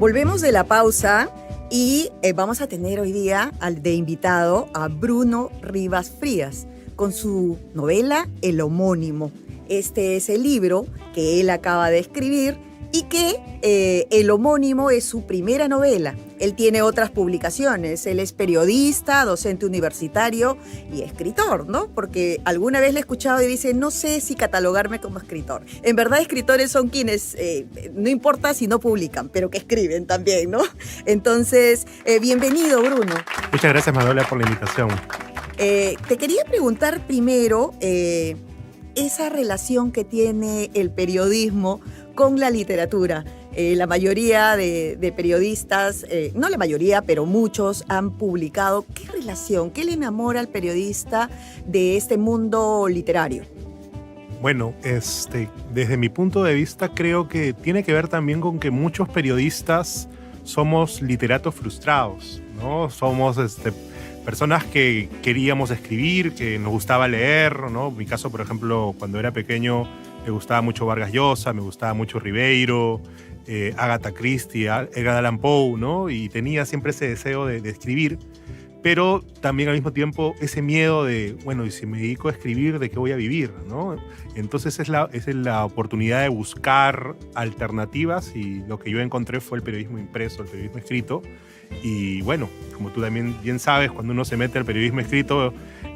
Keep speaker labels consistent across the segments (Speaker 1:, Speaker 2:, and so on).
Speaker 1: Volvemos de la pausa y vamos a tener hoy día de invitado a Bruno Rivas Frías con su novela El homónimo. Este es el libro que él acaba de escribir y que El homónimo es su primera novela. Él tiene otras publicaciones, él es periodista, docente universitario y escritor, ¿no? Porque alguna vez le he escuchado y dice, no sé si catalogarme como escritor. En verdad, escritores son quienes, no importa si no publican, pero que escriben también, ¿no? Entonces, bienvenido, Bruno.
Speaker 2: Muchas gracias, Manuela, por la invitación.
Speaker 1: Te quería preguntar primero esa relación que tiene el periodismo con la literatura. La mayoría de periodistas, no la mayoría, pero muchos han publicado. ¿Qué relación, qué le enamora al periodista de este mundo literario?
Speaker 2: Bueno, desde mi punto de vista creo que tiene que ver también con que muchos periodistas somos literatos frustrados, ¿no? Somos personas que queríamos escribir, que nos gustaba leer, ¿no? En mi caso, por ejemplo, cuando era pequeño me gustaba mucho Vargas Llosa, me gustaba mucho Ribeiro, Agatha Christie, Edgar Allan Poe, ¿no? Y tenía siempre ese deseo de escribir, pero también al mismo tiempo ese miedo de, bueno, y si me dedico a escribir, ¿de qué voy a vivir, ¿no? Entonces es la oportunidad de buscar alternativas y lo que yo encontré fue el periodismo impreso, el periodismo escrito. Y bueno, como tú también bien sabes, cuando uno se mete al periodismo escrito,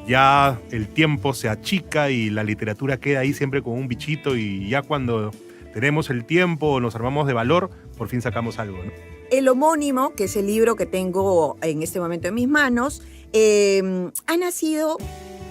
Speaker 2: ya el tiempo se achica y la literatura queda ahí siempre como un bichito, y ya cuando tenemos el tiempo, nos armamos de valor, por fin sacamos algo, ¿no?
Speaker 1: El homónimo, que es el libro que tengo en este momento en mis manos, ha nacido...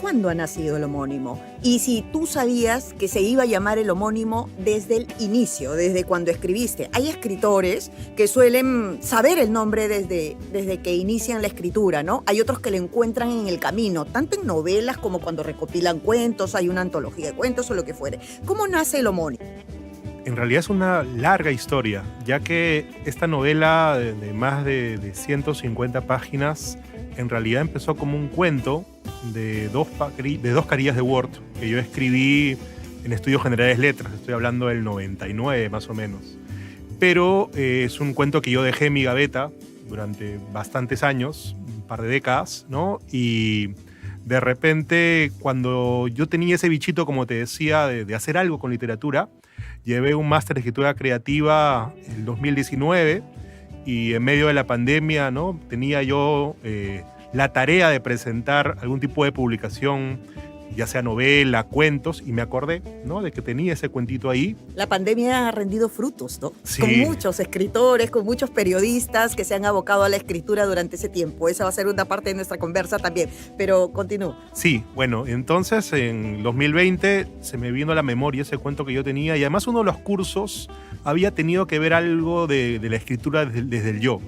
Speaker 1: ¿Cuándo ha nacido el homónimo? Y si tú sabías que se iba a llamar el homónimo desde el inicio, desde cuando escribiste. Hay escritores que suelen saber el nombre desde que inician la escritura, ¿no? Hay otros que lo encuentran en el camino, tanto en novelas como cuando recopilan cuentos, hay una antología de cuentos o lo que fuere. ¿Cómo nace el homónimo?
Speaker 2: En realidad es una larga historia, ya que esta novela de más de 150 páginas en realidad empezó como un cuento de dos carillas de Word que yo escribí en Estudios Generales Letras. Estoy hablando del 99 más o menos. Pero es un cuento que yo dejé en mi gaveta durante bastantes años, un par de décadas, ¿no? Y de repente, cuando yo tenía ese bichito, como te decía, de hacer algo con literatura, llevé un máster de escritura creativa en 2019 y en medio de la pandemia, ¿no? Tenía yo la tarea de presentar algún tipo de publicación, ya sea novela, cuentos, y me acordé, ¿no?, de que tenía ese cuentito ahí.
Speaker 1: La pandemia ha rendido frutos, ¿no?
Speaker 2: Sí.
Speaker 1: Con muchos escritores, con muchos periodistas que se han abocado a la escritura durante ese tiempo. Esa va a ser una parte de nuestra conversa también, pero continúo.
Speaker 2: Sí, bueno, entonces en 2020 se me vino a la memoria ese cuento que yo tenía, y además uno de los cursos había tenido que ver algo de la escritura desde el yo.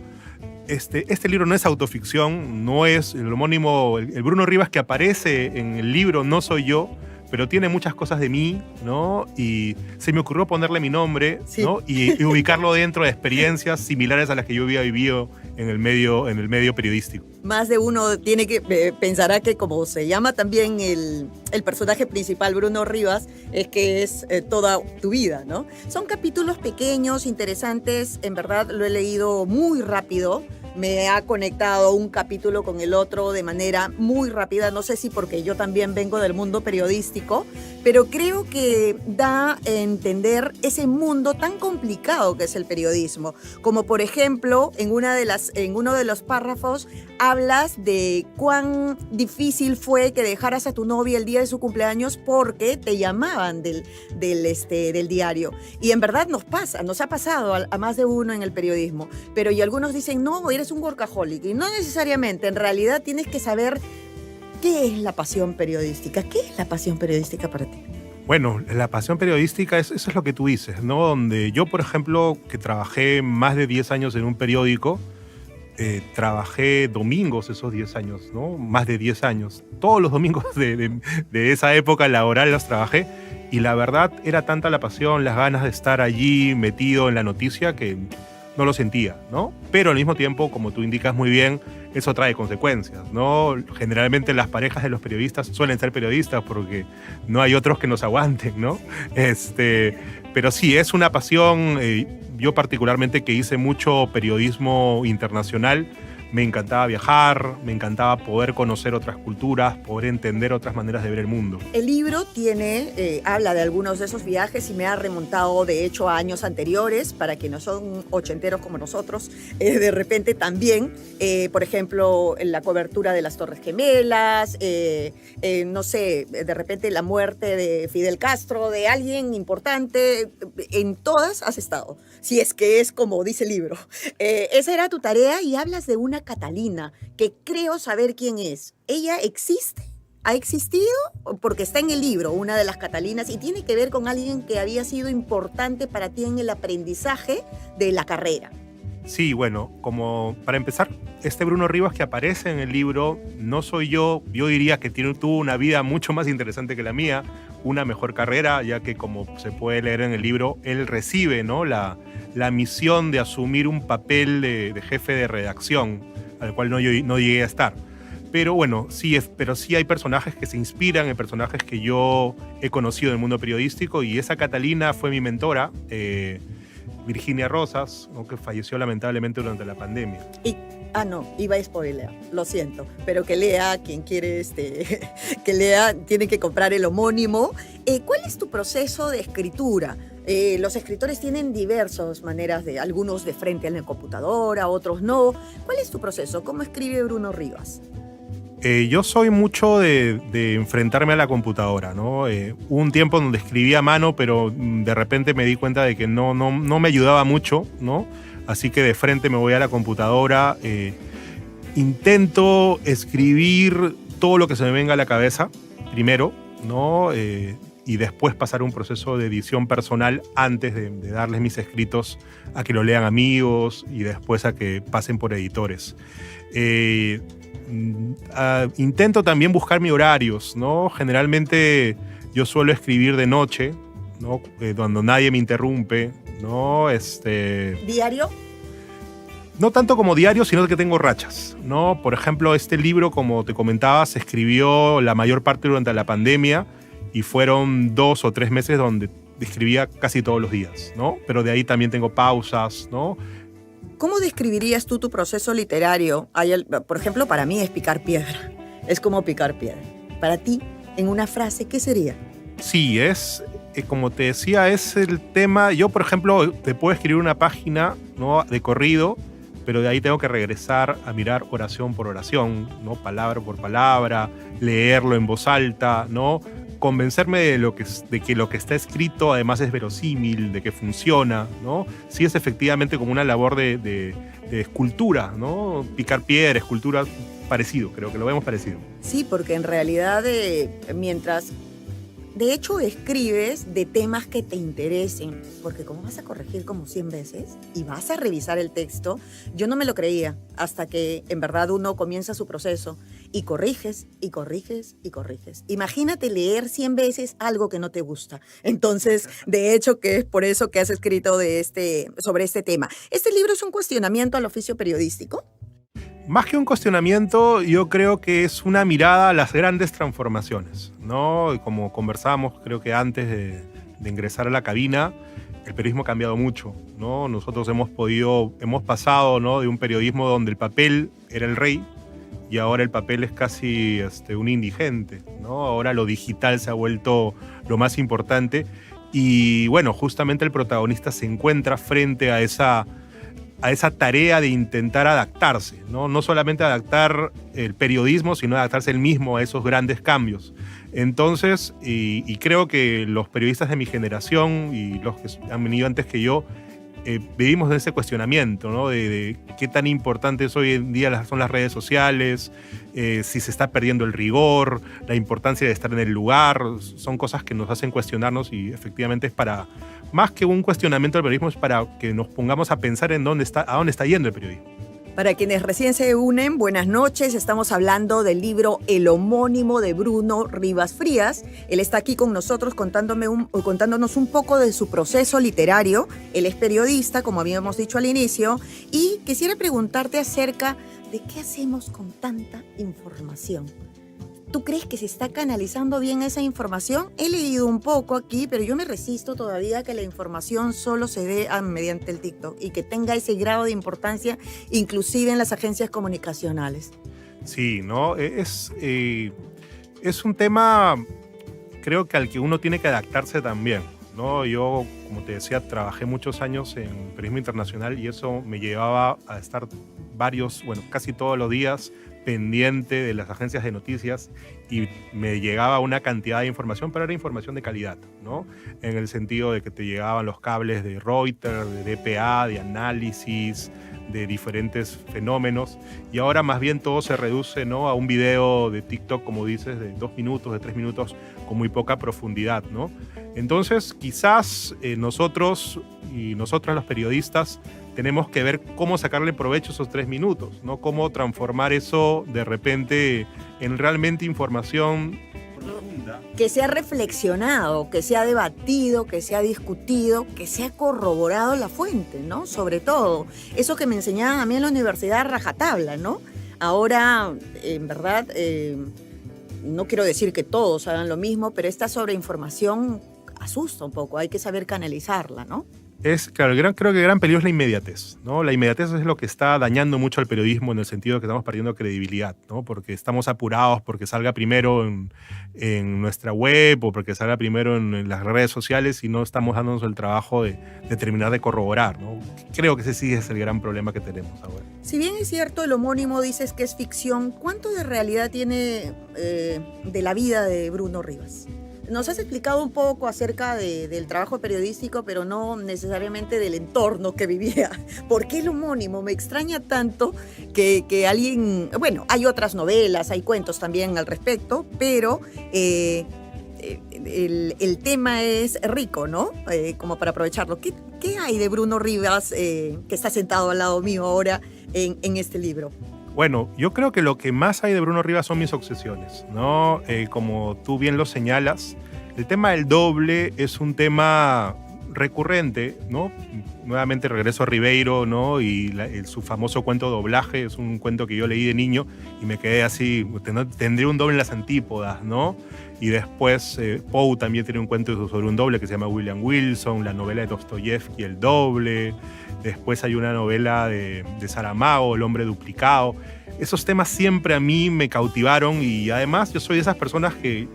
Speaker 2: Este libro no es autoficción, no es el homónimo, el Bruno Rivas que aparece en el libro no soy yo, pero tiene muchas cosas de mí, ¿no? Y se me ocurrió ponerle mi nombre,
Speaker 1: sí,
Speaker 2: ¿no? Y ubicarlo dentro de experiencias similares a las que yo había vivido en el medio periodístico.
Speaker 1: Más de uno tiene que pensará que como se llama también el personaje principal, Bruno Rivas, es que es toda tu vida, ¿no? Son capítulos pequeños, interesantes, en verdad lo he leído muy rápido. Me ha conectado un capítulo con el otro de manera muy rápida, no sé si porque yo también vengo del mundo periodístico, pero creo que da a entender ese mundo tan complicado que es el periodismo. Como por ejemplo, en uno de los párrafos hablas de cuán difícil fue que dejaras a tu novia el día de su cumpleaños porque te llamaban del diario. Y en verdad nos ha pasado a más de uno en el periodismo, pero y algunos dicen, no, eres un workaholic, y no necesariamente, en realidad tienes que saber qué es la pasión periodística. ¿Qué es la pasión periodística para ti?
Speaker 2: Bueno, la pasión periodística, eso es lo que tú dices, ¿no? Donde yo, por ejemplo, que trabajé más de 10 años en un periódico, trabajé domingos esos 10 años, ¿no? Más de 10 años. Todos los domingos de esa época laboral los trabajé, y la verdad era tanta la pasión, las ganas de estar allí metido en la noticia que no lo sentía, ¿no? Pero al mismo tiempo, como tú indicas muy bien, eso trae consecuencias, ¿no? Generalmente las parejas de los periodistas suelen ser periodistas porque no hay otros que nos aguanten, ¿no? Pero sí, es una pasión yo particularmente que hice mucho periodismo internacional, me encantaba viajar, me encantaba poder conocer otras culturas, poder entender otras maneras de ver el mundo.
Speaker 1: El libro habla de algunos de esos viajes y me ha remontado, de hecho, a años anteriores, para quienes son ochenteros como nosotros, de repente también, por ejemplo, en la cobertura de las Torres Gemelas, no sé, de repente la muerte de Fidel Castro, de alguien importante, en todas has estado, si es que es como dice el libro. Esa era tu tarea y hablas de una Catalina, que creo saber quién es. ¿Ella existe? ¿Ha existido? Porque está en el libro, una de las Catalinas, y tiene que ver con alguien que había sido importante para ti en el aprendizaje de la carrera.
Speaker 2: Sí, bueno, como para empezar, este Bruno Rivas que aparece en el libro no soy yo diría que tuvo una vida mucho más interesante que la mía, una mejor carrera, ya que como se puede leer en el libro, él recibe, ¿no?, la misión de asumir un papel de jefe de redacción, al cual no llegué a estar. Pero bueno, pero sí hay personajes que se inspiran en personajes que yo he conocido en el mundo periodístico, y esa Catalina fue mi mentora, Virginia Rosas, ¿no?, que falleció lamentablemente durante la pandemia.
Speaker 1: No, iba a spoilear, lo siento, pero que lea, quien quiere que lea, tiene que comprar el homónimo. ¿Cuál es tu proceso de escritura? Los escritores tienen diversas maneras, algunos de frente a la computadora, otros no. ¿Cuál es tu proceso? ¿Cómo escribe Bruno Rivas?
Speaker 2: Yo soy mucho de enfrentarme a la computadora, ¿no? Hubo un tiempo donde escribía a mano, pero de repente me di cuenta de que no me ayudaba mucho, ¿no? Así que de frente me voy a la computadora, intento escribir todo lo que se me venga a la cabeza primero, ¿no? Y después pasar un proceso de edición personal antes de darles mis escritos a que lo lean amigos y después a que pasen por editores. Intento también buscar mis horarios, ¿no? Generalmente yo suelo escribir de noche, ¿no? Cuando nadie me interrumpe, ¿no?
Speaker 1: ¿Diario?
Speaker 2: No tanto como diario, sino que tengo rachas, ¿no? Por ejemplo, este libro, como te comentaba, se escribió la mayor parte durante la pandemia y fueron 2 o 3 meses donde escribía casi todos los días, ¿no? Pero de ahí también tengo pausas, ¿no?
Speaker 1: ¿Cómo describirías tú tu proceso literario? Por ejemplo, para mí es picar piedra. Es como picar piedra. Para ti, en una frase, ¿qué sería?
Speaker 2: Sí, como te decía, es el tema. Yo, por ejemplo, te puedo escribir una página, ¿no?, de corrido, pero de ahí tengo que regresar a mirar oración por oración, ¿no?, palabra por palabra, leerlo en voz alta, ¿no?, convencerme de que lo que está escrito además es verosímil, de que funciona, ¿no? Sí, es efectivamente como una labor de escultura, ¿no? Picar piedra, escultura, parecido, creo que lo vemos parecido.
Speaker 1: Sí, porque en realidad mientras... De hecho, escribes de temas que te interesen, porque como vas a corregir como 100 veces y vas a revisar el texto, yo no me lo creía hasta que en verdad uno comienza su proceso y corriges, y corriges, y corriges. Imagínate leer 100 veces algo que no te gusta. Entonces, de hecho, que es por eso que has escrito sobre este tema. ¿Este libro es un cuestionamiento al oficio periodístico?
Speaker 2: Más que un cuestionamiento, yo creo que es una mirada a las grandes transformaciones, ¿no? Y como conversábamos, creo que antes de ingresar a la cabina, el periodismo ha cambiado mucho, ¿no? Nosotros hemos pasado, ¿no?, de un periodismo donde el papel era el rey y ahora el papel es casi un indigente, ¿no? Ahora lo digital se ha vuelto lo más importante y, bueno, justamente el protagonista se encuentra frente a esa tarea de intentar adaptarse, ¿no? No solamente adaptar el periodismo, sino adaptarse él mismo a esos grandes cambios. Entonces, y creo que los periodistas de mi generación y los que han venido antes que yo, vivimos de ese cuestionamiento, ¿no? De qué tan importantes hoy en día son las redes sociales, si se está perdiendo el rigor, la importancia de estar en el lugar. Son cosas que nos hacen cuestionarnos y efectivamente es para, más que un cuestionamiento del periodismo, es para que nos pongamos a pensar a dónde está yendo el periodismo.
Speaker 1: Para quienes recién se unen, buenas noches. Estamos hablando del libro El homónimo de Bruno Rivas Frías. Él está aquí con nosotros contándonos un poco de su proceso literario. Él es periodista, como habíamos dicho al inicio, y quisiera preguntarte acerca de qué hacemos con tanta información. ¿Tú crees que se está canalizando bien esa información? He leído un poco aquí, pero yo me resisto todavía a que la información solo se dé mediante el TikTok y que tenga ese grado de importancia inclusive en las agencias comunicacionales.
Speaker 2: Sí, ¿no? Es un tema, creo que al que uno tiene que adaptarse también, ¿no? Yo, como te decía, trabajé muchos años en periodismo internacional y eso me llevaba a estar casi todos los días pendiente de las agencias de noticias y me llegaba una cantidad de información, pero era información de calidad, ¿no? En el sentido de que te llegaban los cables de Reuters, de DPA, de análisis, de diferentes fenómenos, y ahora más bien todo se reduce, ¿no?, a un video de TikTok, como dices, de 2 minutos, de 3 minutos, con muy poca profundidad, ¿no? Entonces, quizás nosotros y nosotras los periodistas tenemos que ver cómo sacarle provecho a esos 3 minutos, ¿no? Cómo transformar eso de repente en realmente información profunda.
Speaker 1: Que sea reflexionado, que sea debatido, que sea discutido, que sea corroborado la fuente, ¿no? Sobre todo, eso que me enseñaban a mí en la universidad, rajatabla, ¿no? Ahora, en verdad, no quiero decir que todos hagan lo mismo, pero esta sobreinformación asusta un poco, hay que saber canalizarla, ¿no?
Speaker 2: Claro, creo que el gran peligro es la inmediatez, ¿no? La inmediatez es lo que está dañando mucho al periodismo en el sentido de que estamos perdiendo credibilidad, ¿no? Porque estamos apurados porque salga primero en nuestra web o porque salga primero en las redes sociales y no estamos dándonos el trabajo de terminar de corroborar, ¿no? Creo que ese sí es el gran problema que tenemos ahora.
Speaker 1: Si bien es cierto, el homónimo dices que es ficción, ¿cuánto de realidad tiene de la vida de Bruno Rivas? Nos has explicado un poco acerca del trabajo periodístico, pero no necesariamente del entorno que vivía. ¿Por qué el homónimo? Me extraña tanto que alguien... Bueno, hay otras novelas, hay cuentos también al respecto, pero el tema es rico, ¿no? Como para aprovecharlo. ¿Qué hay de Bruno Rivas, que está sentado al lado mío ahora en este libro?
Speaker 2: Bueno, yo creo que lo que más hay de Bruno Rivas son mis obsesiones, ¿no? Como tú bien lo señalas, el tema del doble es un tema recurrente, ¿no? Nuevamente regreso a Ribeiro, ¿no? Y su famoso cuento Doblaje es un cuento que yo leí de niño y me quedé así, tendría un doble en las antípodas, ¿no? Y después Poe también tiene un cuento sobre un doble que se llama William Wilson, la novela de Dostoyevsky, El doble. Después hay una novela de Saramago, El hombre duplicado. Esos temas siempre a mí me cautivaron y además yo soy de esas personas que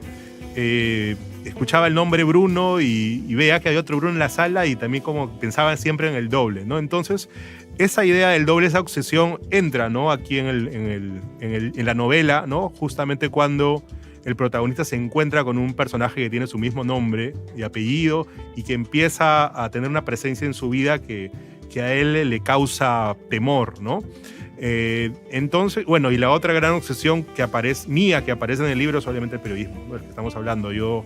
Speaker 2: escuchaba el nombre Bruno y veía que había otro Bruno en la sala y también como pensaban siempre en el doble, ¿no? Entonces, esa idea del doble, esa obsesión entra, ¿no?, aquí en la novela, ¿no? Justamente cuando el protagonista se encuentra con un personaje que tiene su mismo nombre y apellido y que empieza a tener una presencia en su vida que a él le causa temor, ¿no? Entonces, bueno, y la otra gran obsesión que aparece en el libro es obviamente el periodismo, ¿no?, del que estamos hablando. Yo,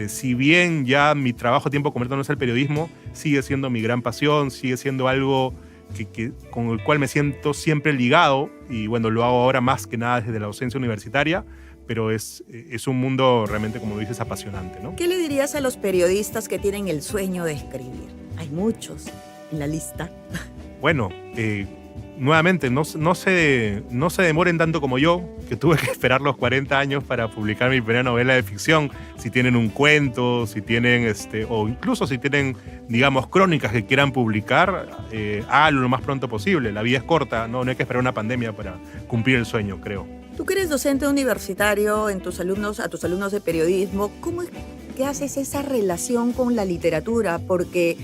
Speaker 2: si bien ya mi trabajo a tiempo completo no es el periodismo, sigue siendo mi gran pasión, sigue siendo algo con el cual me siento siempre ligado y bueno, lo hago ahora más que nada desde la docencia universitaria, pero es un mundo realmente, como dices, apasionante, ¿no?
Speaker 1: ¿Qué le dirías a los periodistas que tienen el sueño de escribir? Hay muchos en la lista.
Speaker 2: Bueno, nuevamente, no se demoren tanto como yo, que tuve que esperar los 40 años para publicar mi primera novela de ficción. Si tienen un cuento, si tienen, o incluso si tienen, digamos, crónicas que quieran publicar, háganlo lo más pronto posible. La vida es corta, no hay que esperar una pandemia para cumplir el sueño, creo.
Speaker 1: Tú que eres docente universitario, a tus alumnos de periodismo, ¿cómo es que haces esa relación con la literatura? Porque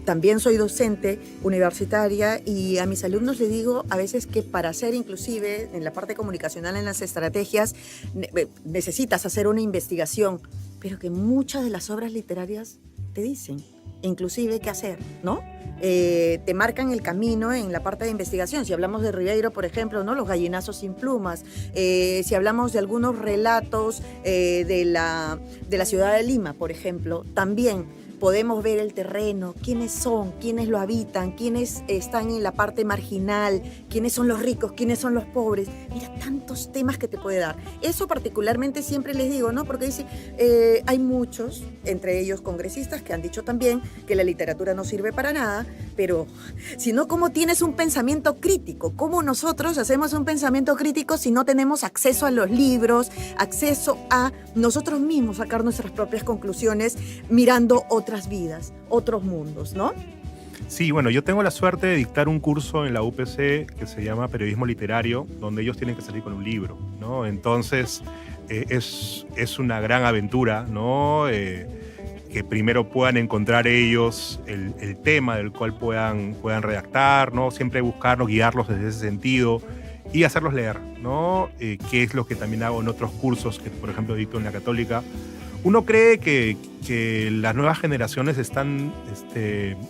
Speaker 1: también soy docente universitaria y a mis alumnos les digo a veces que para hacer inclusive en la parte comunicacional, en las estrategias, necesitas hacer una investigación, pero que muchas de las obras literarias te dicen inclusive qué hacer, ¿no? Te marcan el camino en la parte de investigación. Si hablamos de Ribeiro, por ejemplo, ¿no?, Los gallinazos sin plumas. Si hablamos de algunos relatos de la ciudad de Lima, por ejemplo, también podemos ver el terreno, quiénes son, quiénes lo habitan, quiénes están en la parte marginal, quiénes son los ricos, quiénes son los pobres. Mira, tantos temas que te puede dar. Eso particularmente siempre les digo, ¿no? Porque dice, hay muchos, entre ellos congresistas, que han dicho también que la literatura no sirve para nada, pero sino cómo tienes un pensamiento crítico, cómo nosotros hacemos un pensamiento crítico si no tenemos acceso a los libros, acceso a nosotros mismos sacar nuestras propias conclusiones mirando otras vidas, otros mundos, ¿no?
Speaker 2: Sí, bueno, yo tengo la suerte de dictar un curso en la UPC que se llama Periodismo Literario, donde ellos tienen que salir con un libro, ¿no? Entonces, es una gran aventura, ¿no? Que primero puedan encontrar ellos el tema del cual puedan redactar, ¿no? Siempre buscarlos, guiarlos desde ese sentido y hacerlos leer, ¿no? Que es lo que también hago en otros cursos que, por ejemplo, dicto en la Católica. Uno cree que las nuevas generaciones están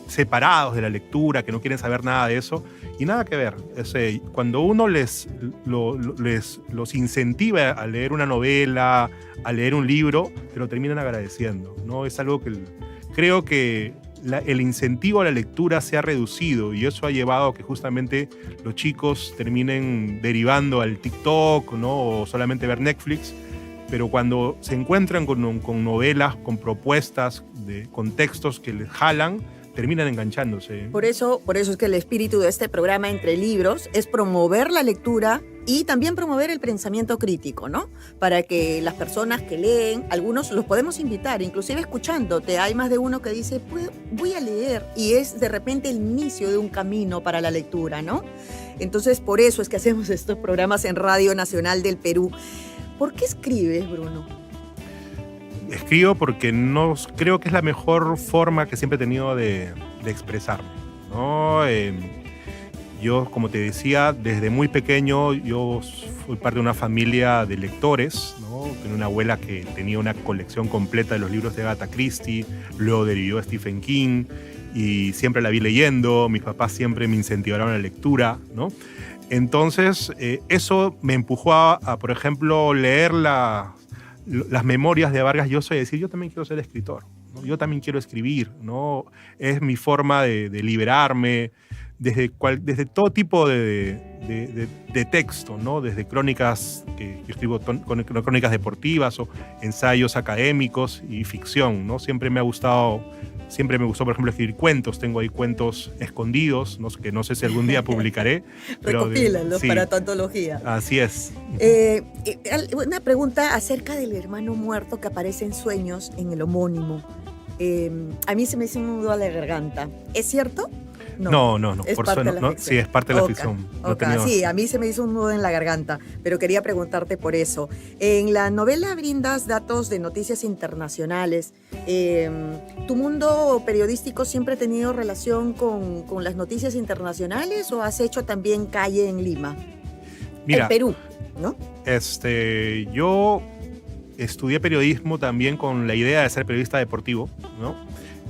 Speaker 2: separados de la lectura, que no quieren saber nada de eso, y nada que ver. Cuando uno los incentiva a leer una novela, a leer un libro, te lo terminan agradeciendo, ¿no? Es algo que creo que el incentivo a la lectura se ha reducido, y eso ha llevado a que justamente los chicos terminen derivando al TikTok, ¿no? O solamente ver Netflix. Pero cuando se encuentran con novelas, con propuestas, con textos que les jalan, terminan enganchándose.
Speaker 1: Por eso es que el espíritu de este programa Entre Libros es promover la lectura y también promover el pensamiento crítico, ¿no? Para que las personas que leen, algunos los podemos invitar, inclusive escuchándote. Hay más de uno que dice, pues, voy a leer, y es de repente el inicio de un camino para la lectura, ¿no? Entonces, por eso es que hacemos estos programas en Radio Nacional del Perú. ¿Por qué escribes, Bruno?
Speaker 2: Escribo porque creo que es la mejor forma que siempre he tenido de expresarme, ¿no? Yo, como te decía, desde muy pequeño yo fui parte de una familia de lectores, ¿no? Tenía una abuela que tenía una colección completa de los libros de Agatha Christie, luego derivó a Stephen King, y siempre la vi leyendo. Mis papás siempre me incentivaron a la lectura, ¿no? Entonces, eso me empujó a, por ejemplo, leer las memorias de Vargas Llosa y decir, yo también quiero ser escritor, ¿no? Yo también quiero escribir, ¿no? Es mi forma de liberarme desde todo tipo de texto, ¿no? Desde crónicas, que yo escribo crónicas deportivas o ensayos académicos y ficción, ¿no? Siempre me gustó, por ejemplo, escribir cuentos. Tengo ahí cuentos escondidos, ¿no? Que no sé si algún día publicaré.
Speaker 1: Recopílalos, sí, para tu antología.
Speaker 2: Así es.
Speaker 1: Una pregunta acerca del hermano muerto que aparece en Sueños, en el homónimo. A mí se me hizo un nudo a la garganta. ¿Es cierto?
Speaker 2: No.
Speaker 1: Es parte de la ficción.
Speaker 2: Sí, es parte de la ficción.
Speaker 1: Sí, a mí se me hizo un nudo en la garganta, pero quería preguntarte por eso. En la novela brindas datos de noticias internacionales. ¿Tu mundo periodístico siempre ha tenido relación con las noticias internacionales o has hecho también calle en Lima?
Speaker 2: Mira,
Speaker 1: en Perú, ¿no?
Speaker 2: Yo estudié periodismo también con la idea de ser periodista deportivo, ¿no?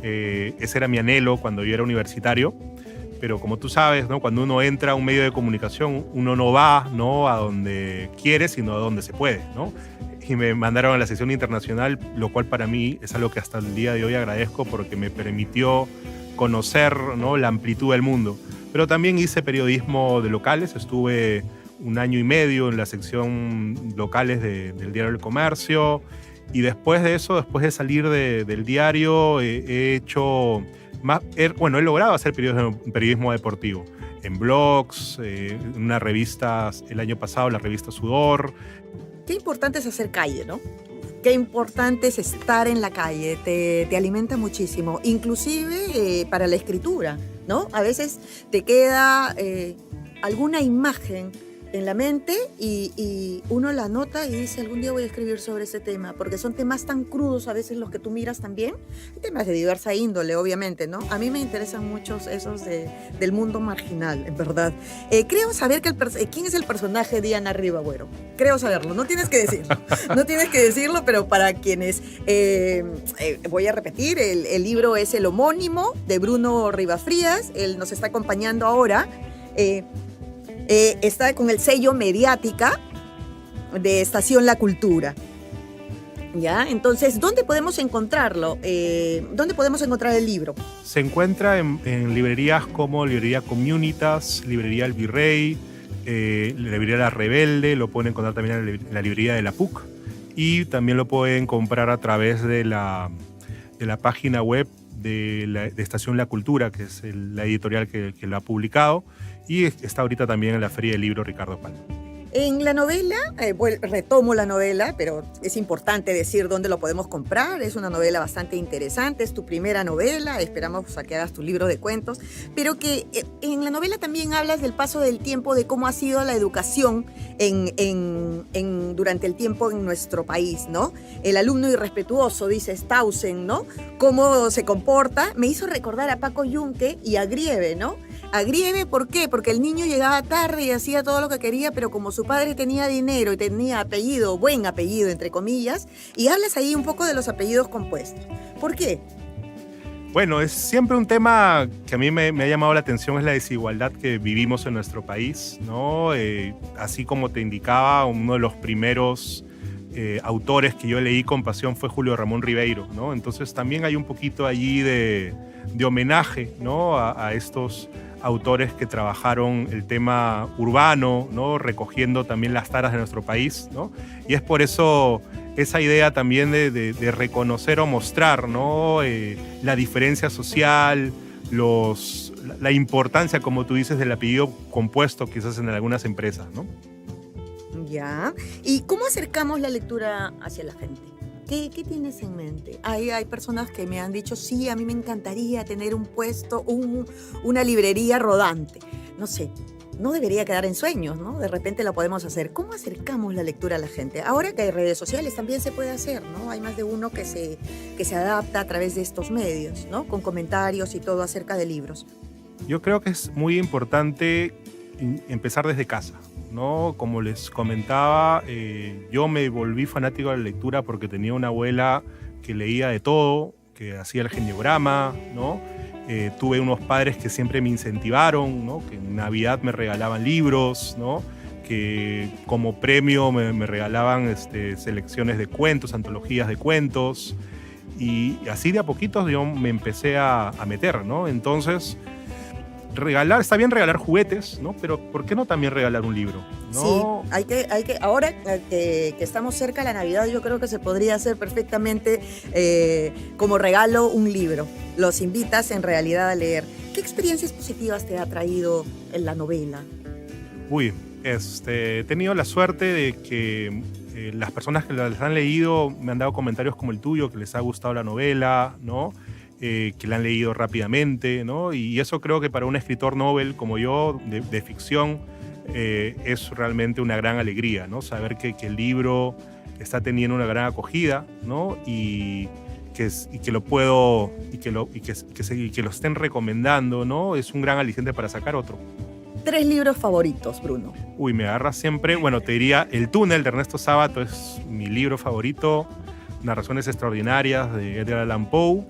Speaker 2: Ese era mi anhelo cuando yo era universitario. Pero como tú sabes, ¿no? Cuando uno entra a un medio de comunicación, uno no va, ¿no? A donde quiere, sino a donde se puede, ¿no? Y me mandaron a la sección internacional, lo cual para mí es algo que hasta el día de hoy agradezco porque me permitió conocer, ¿no? La amplitud del mundo. Pero también hice periodismo de locales, estuve 1 año y medio en la sección locales del Diario del Comercio, y después de eso, después de salir del diario, he logrado hacer periodismo deportivo en blogs, en una revista, el año pasado, la revista Sudor.
Speaker 1: Qué importante es hacer calle, ¿no? Qué importante es estar en la calle, te alimenta muchísimo, inclusive para la escritura, ¿no? A veces te queda alguna imagen en la mente y uno la anota y dice, algún día voy a escribir sobre ese tema, porque son temas tan crudos a veces los que tú miras también, temas de diversa índole, obviamente, ¿no? A mí me interesan mucho esos del mundo marginal, en verdad. Creo saber quién es el personaje de Diana Riva Agüero. Creo saberlo, no tienes que decirlo, pero para quienes, voy a repetir, el libro es el homónimo de Bruno Rivas Frías, él nos está acompañando ahora. Está con el sello Mediática de Estación La Cultura. ¿Ya? Entonces, ¿dónde podemos encontrarlo? ¿Dónde podemos encontrar el libro?
Speaker 2: Se encuentra en librerías como Librería Communitas, Librería El Virrey, Librería La Rebelde, lo pueden encontrar también en la librería de la PUC y también lo pueden comprar a través de la página web de Estación La Cultura, que es la editorial que lo ha publicado, y está ahorita también en la Feria del Libro Ricardo Palma.
Speaker 1: En la novela, retomo la novela, pero es importante decir dónde lo podemos comprar. Es una novela bastante interesante, es tu primera novela, esperamos a que hagas tu libro de cuentos, pero que en la novela también hablas del paso del tiempo, de cómo ha sido la educación durante el tiempo en nuestro país, ¿no? El alumno irrespetuoso, dice Stausen, ¿no? Cómo se comporta, me hizo recordar a Paco Yunque y a Grieve, ¿no? A Grieve, ¿por qué? Porque el niño llegaba tarde y hacía todo lo que quería, pero como su padre tenía dinero y tenía apellido, buen apellido, entre comillas, y hablas ahí un poco de los apellidos compuestos. ¿Por qué?
Speaker 2: Bueno, es siempre un tema que a mí me ha llamado la atención, es la desigualdad que vivimos en nuestro país, ¿no? Así como te indicaba, uno de los primeros autores que yo leí con pasión fue Julio Ramón Ribeiro, ¿no? Entonces también hay un poquito allí de homenaje, ¿no? a estos autores que trabajaron el tema urbano, ¿no? Recogiendo también las taras de nuestro país, ¿no? Y es por eso esa idea también de reconocer o mostrar, ¿no? La diferencia social, la importancia, como tú dices, del apellido compuesto quizás en algunas empresas, ¿no?
Speaker 1: Ya. ¿Y cómo acercamos la lectura hacia la gente? ¿Qué tienes en mente? Hay personas que me han dicho, sí, a mí me encantaría tener un puesto, una librería rodante. No sé, no debería quedar en sueños, ¿no? De repente lo podemos hacer. ¿Cómo acercamos la lectura a la gente? Ahora que hay redes sociales también se puede hacer, ¿no? Hay más de uno que se adapta a través de estos medios, ¿no? Con comentarios y todo acerca de libros.
Speaker 2: Yo creo que es muy importante empezar desde casa, ¿no? Como les comentaba, yo me volví fanático de la lectura porque tenía una abuela que leía de todo, que hacía el geniograma, ¿no? Tuve unos padres que siempre me incentivaron, ¿no? Que en Navidad me regalaban libros, ¿no? Que como premio me regalaban selecciones de cuentos, antologías de cuentos, y así de a poquitos yo me empecé a meter, ¿no? Entonces, está bien regalar juguetes, ¿no? Pero ¿por qué no también regalar un libro? ¿No?
Speaker 1: Sí, hay que ahora que estamos cerca de la Navidad, yo creo que se podría hacer perfectamente como regalo un libro. Los invitas en realidad a leer. ¿Qué experiencias positivas te ha traído en la novela?
Speaker 2: Uy, he tenido la suerte de que las personas que las han leído me han dado comentarios como el tuyo, que les ha gustado la novela, ¿no? Que la han leído rápidamente, ¿no? Y eso creo que para un escritor novel como yo, de ficción, es realmente una gran alegría, ¿no? Saber que el libro está teniendo una gran acogida, ¿no? Y que lo puedo, y que lo estén recomendando, ¿no? Es un gran aliciente para sacar otro.
Speaker 1: 3 libros favoritos, Bruno.
Speaker 2: Uy, me agarras siempre. Bueno, te diría El túnel de Ernesto Sábato es mi libro favorito. Narraciones extraordinarias de Edgar Allan Poe.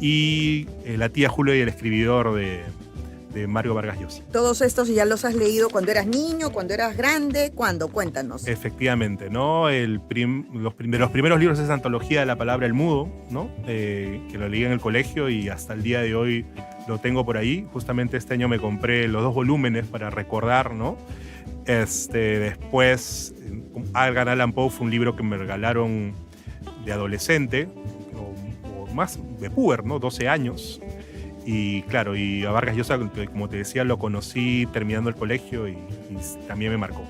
Speaker 2: Y La tía Julia y el escribidor de Mario Vargas Llosa.
Speaker 1: Todos estos ya los has leído cuando eras niño, cuando eras grande, ¿cuándo? Cuéntanos.
Speaker 2: Efectivamente, ¿no? Los primeros libros es esa antología de la palabra El Mudo, ¿no? Que lo leí en el colegio y hasta el día de hoy lo tengo por ahí. Justamente este año me compré los 2 volúmenes para recordar, ¿no? Después, Edgar Allan Poe fue un libro que me regalaron de adolescente, o más de puber, ¿no? 12 años. Y claro, y a Vargas Llosa, como te decía, lo conocí terminando el colegio y también me marcó.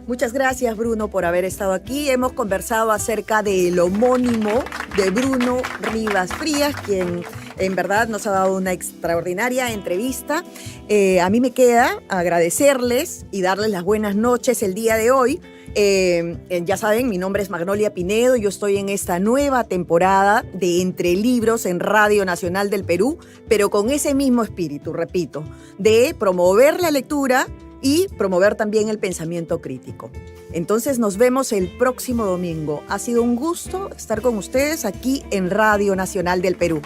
Speaker 1: Muchas gracias, Bruno, por haber estado aquí. Hemos conversado acerca del homónimo de Bruno Rivas Frías, quien en verdad nos ha dado una extraordinaria entrevista. A mí me queda agradecerles y darles las buenas noches el día de hoy. Ya saben, mi nombre es Magnolia Pinedo, yo estoy en esta nueva temporada de Entre Libros en Radio Nacional del Perú, pero con ese mismo espíritu, repito, de promover la lectura y promover también el pensamiento crítico. Entonces nos vemos el próximo domingo. Ha sido un gusto estar con ustedes aquí en Radio Nacional del Perú.